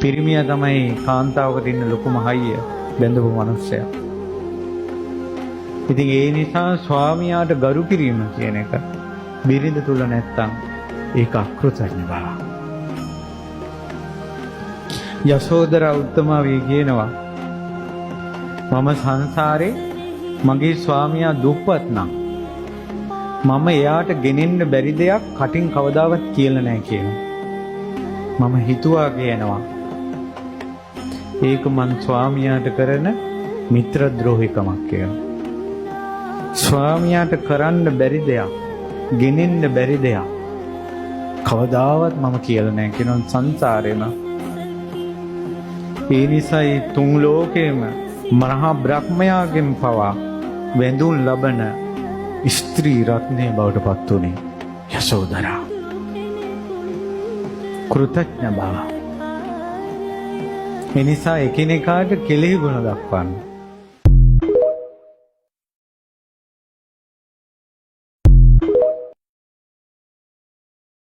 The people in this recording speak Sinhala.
පිරිමියා තමයි කාන්තාවකට ඉන්න ලොකුම හයිය බැඳපු මිනිස්සයා. ඉතින් ඒ නිසා ස්වාමියාට ගරු කිරීම කියන එක බිරිඳ තුල නැත්තම් ඒක අකෘතඥ බව. යශෝදරා උත්තමාවිය කියනවා මම සංසාරේ මගේ ස්වාමියා දුප්පත් නම් මම එයාට ගෙනෙන්න බැරි දෙයක් කටින් කවදාවත් කියලා නැහැ කියනවා. මම හිතුවා කියනවා ඒක මං ස්වාමියාට කරන මිත්‍ර ද්‍රෝහිකමක් කියලා. ස්වාමියාට කරන්න බැරි දෙයක්, ගෙනෙන්න බැරි දෙයක් කවදාවත් මම කියලා නැහැ කියනවා සංසාරේම. ඒ නිසායි තුන් ලෝකේම මහා බ්‍රහ්මයාගෙන් පවා වැඳුම් ලබන ස්ත්‍රී රත්නය බවට පත් වුණේ යශෝදරා. කෘතඥ බව. එනිසා එකිනෙකාට කෙලෙහි ගුණ දක්වන්න.